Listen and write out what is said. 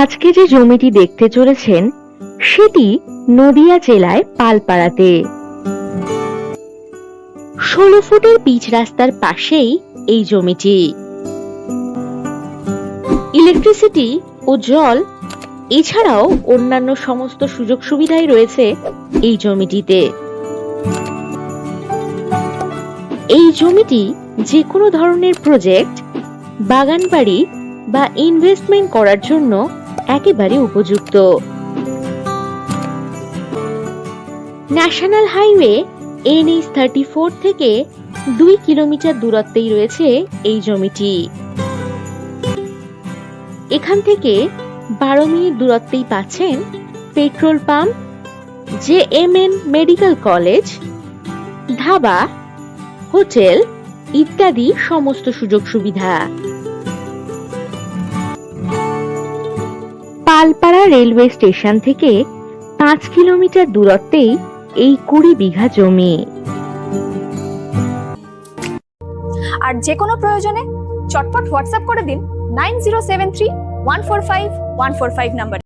আজকে যে জমিটি দেখতে চলেছেন সেটি নদিয়া জেলায় পালপাড়াতে। 16 ফুটের পিচ রাস্তার পাশেই এই জমিটি। ইলেকট্রিসিটি ও জল এছাড়াও অন্যান্য সমস্ত সুযোগ সুবিধাই রয়েছে এই জমিটিতে। এই জমিটি যে কোনো ধরনের প্রজেক্ট, বাগান বাড়ি বা ইনভেস্টমেন্ট করার জন্য একেবারে উপযুক্ত। ন্যাশনাল হাইওয়ে NH-34 থেকে 2 কিলোমিটার দূরত্বেই রয়েছে এই জমিটি। এখান থেকে 12 মিনিট দূরত্বেই পাচ্ছেন petrol pump, JMN medical college, dhaba, hotel ইত্যাদি সমস্ত সুযোগ সুবিধা। পালপাড়া রেলওয়ে স্টেশন থেকে 5 কিলোমিটার দূরত্বেই এই 20 বিঘা জমি। আর যে কোনো প্রয়োজনে চটপট হোয়াটসঅ্যাপ করে দিন 9073145145 নাম্বার।